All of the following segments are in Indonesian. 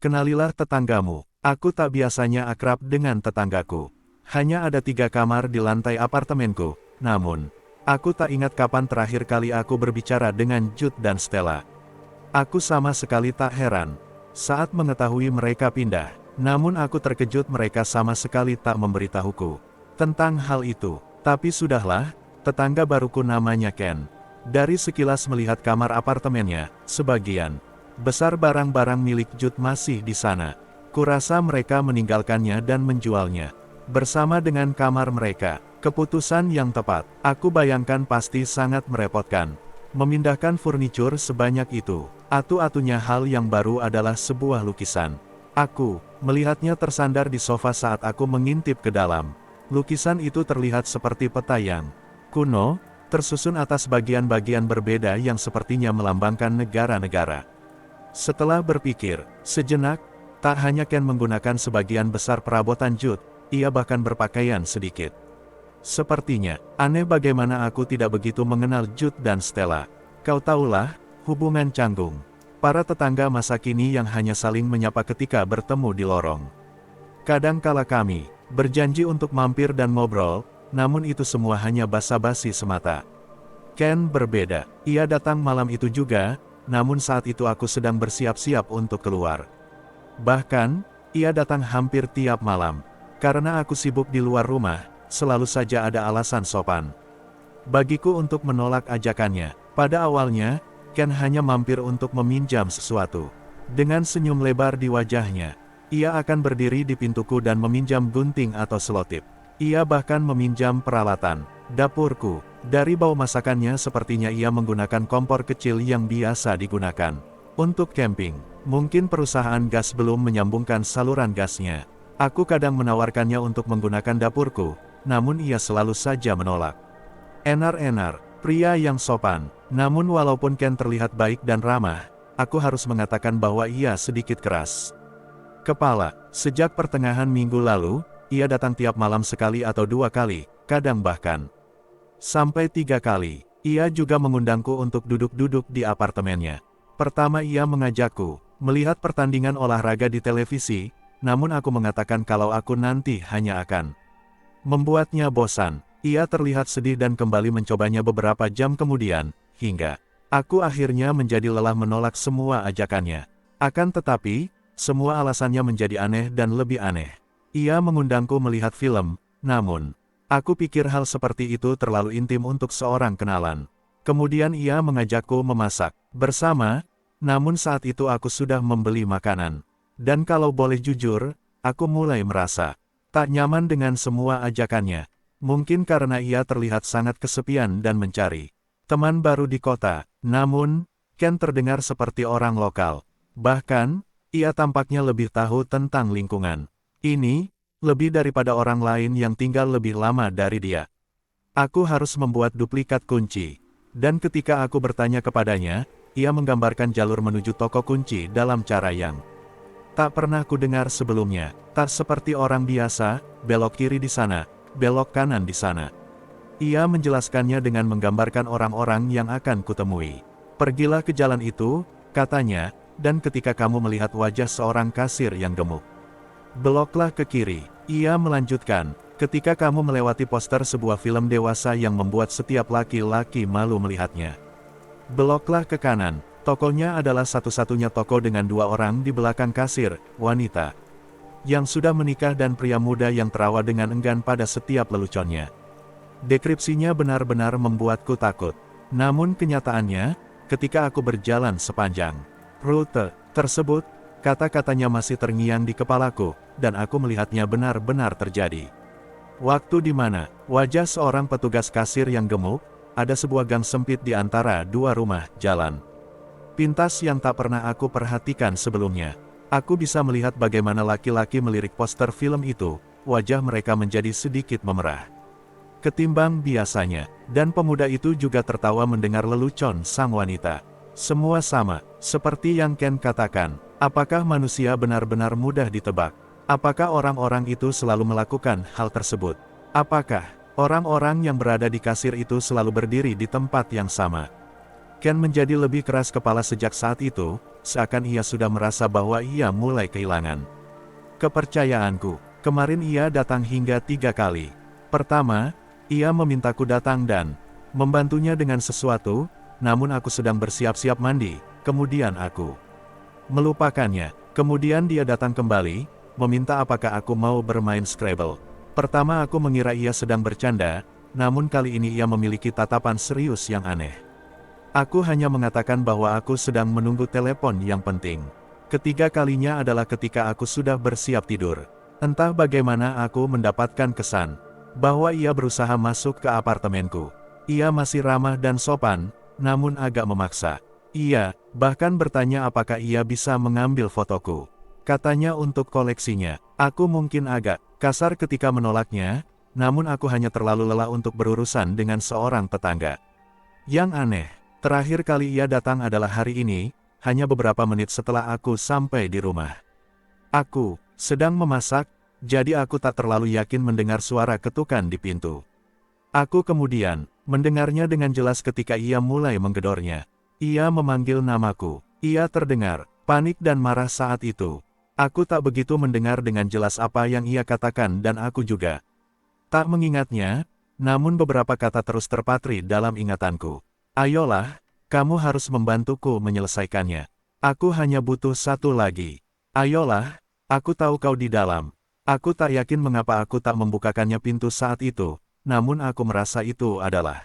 kenalilah tetanggamu. Aku tak biasanya akrab dengan tetanggaku. Hanya ada 3 kamar di lantai apartemenku. Namun, aku tak ingat kapan terakhir kali aku berbicara dengan Jude dan Stella. Aku sama sekali tak heran saat mengetahui mereka pindah. Namun aku terkejut mereka sama sekali tak memberitahuku tentang hal itu. Tapi sudahlah, tetangga baruku namanya Ken. Dari sekilas melihat kamar apartemennya, sebagian besar barang-barang milik Jude masih di sana. Kurasa mereka meninggalkannya dan menjualnya. Bersama dengan kamar mereka, keputusan yang tepat. Aku bayangkan pasti sangat merepotkan. Memindahkan furnitur sebanyak itu. Atu-atunya hal yang baru adalah sebuah lukisan. Aku melihatnya tersandar di sofa saat aku mengintip ke dalam. Lukisan itu terlihat seperti peta yang kuno, tersusun atas bagian-bagian berbeda yang sepertinya melambangkan negara-negara. Setelah berpikir sejenak, tak hanya Ken menggunakan sebagian besar perabotan Jude, ia bahkan berpakaian sedikit. Sepertinya, aneh bagaimana aku tidak begitu mengenal Jude dan Stella. Kau tahulah, hubungan canggung para tetangga masa kini yang hanya saling menyapa ketika bertemu di lorong. Kadang kala kami berjanji untuk mampir dan ngobrol, namun itu semua hanya basa-basi semata. Ken berbeda, ia datang malam itu juga, namun saat itu aku sedang bersiap-siap untuk keluar. Bahkan, ia datang hampir tiap malam. Karena aku sibuk di luar rumah, selalu saja ada alasan sopan bagiku untuk menolak ajakannya. Pada awalnya, Ken hanya mampir untuk meminjam sesuatu. Dengan senyum lebar di wajahnya, ia akan berdiri di pintuku dan meminjam gunting atau selotip. Ia bahkan meminjam peralatan dapurku. Dari bau masakannya sepertinya ia menggunakan kompor kecil yang biasa digunakan untuk camping. Mungkin perusahaan gas belum menyambungkan saluran gasnya. Aku kadang menawarkannya untuk menggunakan dapurku, namun ia selalu saja menolak. Enar-enar, pria yang sopan. Namun walaupun Ken terlihat baik dan ramah, aku harus mengatakan bahwa ia sedikit keras kepala. Sejak pertengahan minggu lalu, ia datang tiap malam sekali atau 2 kali, kadang bahkan sampai 3 kali. Ia juga mengundangku untuk duduk-duduk di apartemennya. Pertama ia mengajakku melihat pertandingan olahraga di televisi, namun aku mengatakan kalau aku nanti hanya akan membuatnya bosan. Ia terlihat sedih dan kembali mencobanya beberapa jam kemudian, hingga aku akhirnya menjadi lelah menolak semua ajakannya. Akan tetapi, semua alasannya menjadi aneh dan lebih aneh. Ia mengundangku melihat film, namun aku pikir hal seperti itu terlalu intim untuk seorang kenalan. Kemudian ia mengajakku memasak bersama, namun saat itu aku sudah membeli makanan. Dan kalau boleh jujur, aku mulai merasa tak nyaman dengan semua ajakannya. Mungkin karena ia terlihat sangat kesepian dan mencari teman baru di kota. Namun, Ken terdengar seperti orang lokal. Bahkan, ia tampaknya lebih tahu tentang lingkungan ini, lebih daripada orang lain yang tinggal lebih lama dari dia. Aku harus membuat duplikat kunci. Dan ketika aku bertanya kepadanya, ia menggambarkan jalur menuju toko kunci dalam cara yang tak pernah kudengar sebelumnya. Tak seperti orang biasa, belok kiri di sana, belok kanan di sana. Ia menjelaskannya dengan menggambarkan orang-orang yang akan kutemui. Pergilah ke jalan itu, katanya, dan ketika kamu melihat wajah seorang kasir yang gemuk, beloklah ke kiri. Ia melanjutkan, ketika kamu melewati poster sebuah film dewasa yang membuat setiap laki-laki malu melihatnya, beloklah ke kanan. Tokonya adalah satu-satunya toko dengan 2 orang di belakang kasir, wanita yang sudah menikah dan pria muda yang terawa dengan enggan pada setiap leluconnya. Deskripsinya benar-benar membuatku takut. Namun kenyataannya, ketika aku berjalan sepanjang rute tersebut, kata-katanya masih terngiang di kepalaku, dan aku melihatnya benar-benar terjadi. Waktu di mana wajah seorang petugas kasir yang gemuk, ada sebuah gang sempit di antara 2 rumah jalan pintas yang tak pernah aku perhatikan sebelumnya. Aku bisa melihat bagaimana laki-laki melirik poster film itu, wajah mereka menjadi sedikit memerah ketimbang biasanya, dan pemuda itu juga tertawa mendengar lelucon sang wanita. Semua sama, seperti yang Ken katakan. Apakah manusia benar-benar mudah ditebak? Apakah orang-orang itu selalu melakukan hal tersebut? Apakah orang-orang yang berada di kasir itu selalu berdiri di tempat yang sama? Ken menjadi lebih keras kepala sejak saat itu, seakan ia sudah merasa bahwa ia mulai kehilangan kepercayaanku. Kemarin ia datang hingga 3 kali. Pertama, ia memintaku datang dan membantunya dengan sesuatu, namun aku sedang bersiap-siap mandi, kemudian aku melupakannya. Kemudian dia datang kembali, meminta apakah aku mau bermain Scrabble. Pertama aku mengira ia sedang bercanda, namun kali ini ia memiliki tatapan serius yang aneh. Aku hanya mengatakan bahwa aku sedang menunggu telepon yang penting. Ketiga kalinya adalah ketika aku sudah bersiap tidur. Entah bagaimana aku mendapatkan kesan bahwa ia berusaha masuk ke apartemenku. Ia masih ramah dan sopan, namun agak memaksa. Ia bahkan bertanya apakah ia bisa mengambil fotoku. Katanya untuk koleksinya. Aku mungkin agak kasar ketika menolaknya, namun aku hanya terlalu lelah untuk berurusan dengan seorang tetangga. Yang aneh, terakhir kali ia datang adalah hari ini, hanya beberapa menit setelah aku sampai di rumah. Aku sedang memasak, jadi aku tak terlalu yakin mendengar suara ketukan di pintu. Aku kemudian mendengarnya dengan jelas ketika ia mulai menggedornya. Ia memanggil namaku. Ia terdengar panik dan marah saat itu. Aku tak begitu mendengar dengan jelas apa yang ia katakan dan aku juga tak mengingatnya, namun beberapa kata terus terpatri dalam ingatanku. Ayolah, kamu harus membantuku menyelesaikannya. Aku hanya butuh satu lagi. Ayolah, aku tahu kau di dalam. Aku tak yakin mengapa aku tak membukakannya pintu saat itu, namun aku merasa itu adalah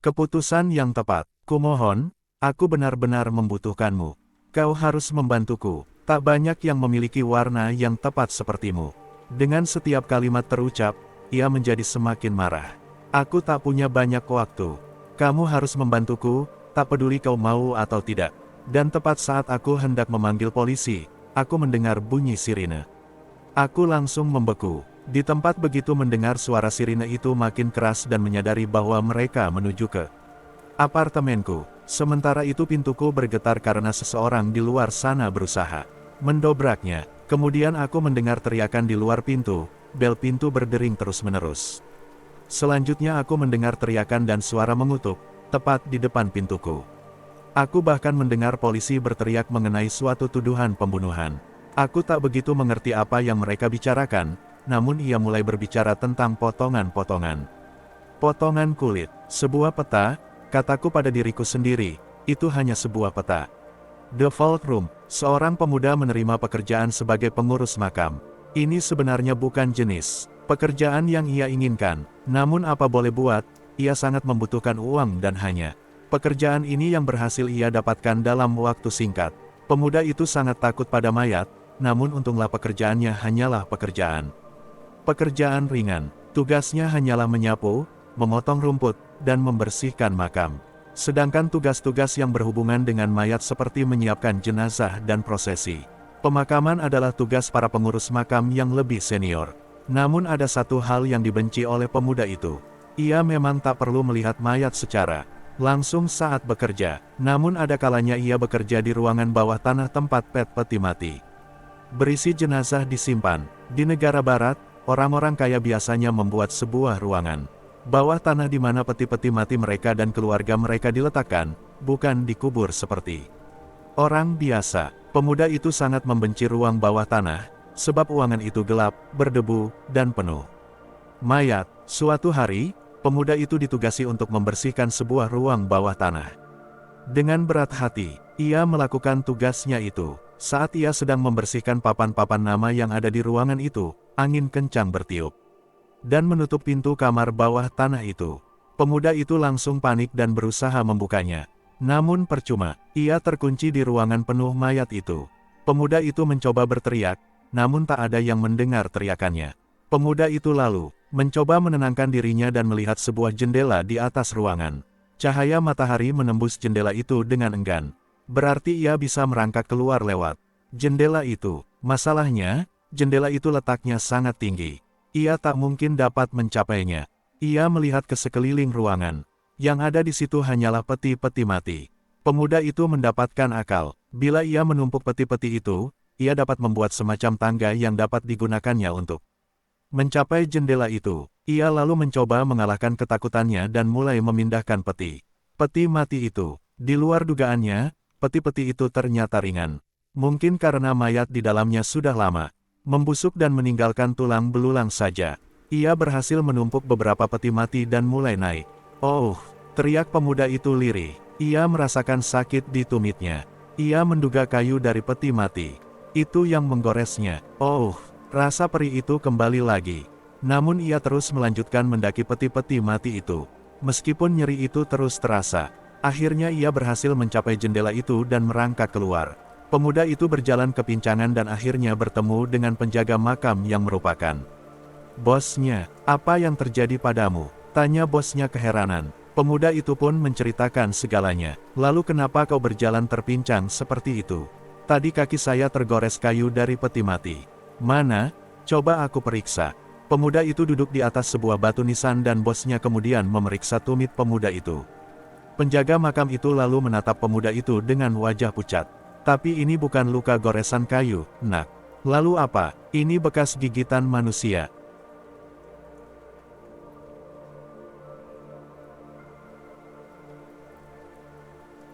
keputusan yang tepat. Kumohon, aku benar-benar membutuhkanmu. Kau harus membantuku. Tak banyak yang memiliki warna yang tepat sepertimu. Dengan setiap kalimat terucap, ia menjadi semakin marah. Aku tak punya banyak waktu. Kamu harus membantuku, tak peduli kau mau atau tidak. Dan tepat saat aku hendak memanggil polisi, aku mendengar bunyi sirine. Aku langsung membeku. Di tempat begitu mendengar suara sirine itu makin keras dan menyadari bahwa mereka menuju ke apartemenku. Sementara itu pintuku bergetar karena seseorang di luar sana berusaha mendobraknya. Kemudian aku mendengar teriakan di luar pintu, bel pintu berdering terus-menerus. Selanjutnya aku mendengar teriakan dan suara mengutuk, tepat di depan pintuku. Aku bahkan mendengar polisi berteriak mengenai suatu tuduhan pembunuhan. Aku tak begitu mengerti apa yang mereka bicarakan, namun ia mulai berbicara tentang potongan-potongan. Potongan kulit, sebuah peta, kataku pada diriku sendiri, itu hanya sebuah peta. The Vault Room, seorang pemuda menerima pekerjaan sebagai pengurus makam. Ini sebenarnya bukan jenis pekerjaan yang ia inginkan, namun apa boleh buat, ia sangat membutuhkan uang dan hanya pekerjaan ini yang berhasil ia dapatkan dalam waktu singkat. Pemuda itu sangat takut pada mayat, namun untunglah pekerjaannya hanyalah pekerjaan ringan. Tugasnya hanyalah menyapu, memotong rumput, dan membersihkan makam. Sedangkan tugas-tugas yang berhubungan dengan mayat seperti menyiapkan jenazah dan prosesi pemakaman adalah tugas para pengurus makam yang lebih senior. Namun ada satu hal yang dibenci oleh pemuda itu. Ia memang tak perlu melihat mayat secara langsung saat bekerja, namun ada kalanya ia bekerja di ruangan bawah tanah tempat peti mati berisi jenazah disimpan. Di negara barat, orang-orang kaya biasanya membuat sebuah ruangan bawah tanah di mana peti-peti mati mereka dan keluarga mereka diletakkan, bukan dikubur seperti orang biasa. Pemuda itu sangat membenci ruang bawah tanah, sebab ruangan itu gelap, berdebu, dan penuh mayat. Suatu hari, pemuda itu ditugasi untuk membersihkan sebuah ruang bawah tanah. Dengan berat hati, ia melakukan tugasnya itu. Saat ia sedang membersihkan papan-papan nama yang ada di ruangan itu, angin kencang bertiup dan menutup pintu kamar bawah tanah itu. Pemuda itu langsung panik dan berusaha membukanya. Namun percuma, ia terkunci di ruangan penuh mayat itu. Pemuda itu mencoba berteriak, namun tak ada yang mendengar teriakannya. Pemuda itu lalu mencoba menenangkan dirinya dan melihat sebuah jendela di atas ruangan. Cahaya matahari menembus jendela itu dengan enggan. Berarti ia bisa merangkak keluar lewat jendela itu. Masalahnya, jendela itu letaknya sangat tinggi. Ia tak mungkin dapat mencapainya. Ia melihat ke sekeliling ruangan. Yang ada di situ hanyalah peti-peti mati. Pemuda itu mendapatkan akal. Bila ia menumpuk peti-peti itu, ia dapat membuat semacam tangga yang dapat digunakannya untuk mencapai jendela itu. Ia lalu mencoba mengalahkan ketakutannya dan mulai memindahkan peti mati itu Di luar dugaannya, peti-peti itu ternyata ringan. Mungkin karena mayat di dalamnya sudah lama membusuk dan meninggalkan tulang belulang saja. Ia berhasil menumpuk beberapa peti mati dan mulai naik. Oh, teriak pemuda itu lirih. Ia merasakan sakit di tumitnya. Ia menduga kayu dari peti mati. Itu yang menggoresnya. Oh, rasa perih itu kembali lagi. Namun ia terus melanjutkan mendaki peti-peti mati itu. Meskipun nyeri itu terus terasa, akhirnya ia berhasil mencapai jendela itu dan merangkak keluar. Pemuda itu berjalan kepincangan dan akhirnya bertemu dengan penjaga makam yang merupakan bosnya. "Apa yang terjadi padamu?" tanya bosnya keheranan. Pemuda itu pun menceritakan segalanya. "Lalu kenapa kau berjalan terpincang seperti itu?" "Tadi kaki saya tergores kayu dari peti mati." "Mana? Coba aku periksa." Pemuda itu duduk di atas sebuah batu nisan dan bosnya kemudian memeriksa tumit pemuda itu. Penjaga makam itu lalu menatap pemuda itu dengan wajah pucat. "Tapi ini bukan luka goresan kayu, nak." "Lalu apa? Ini bekas gigitan manusia."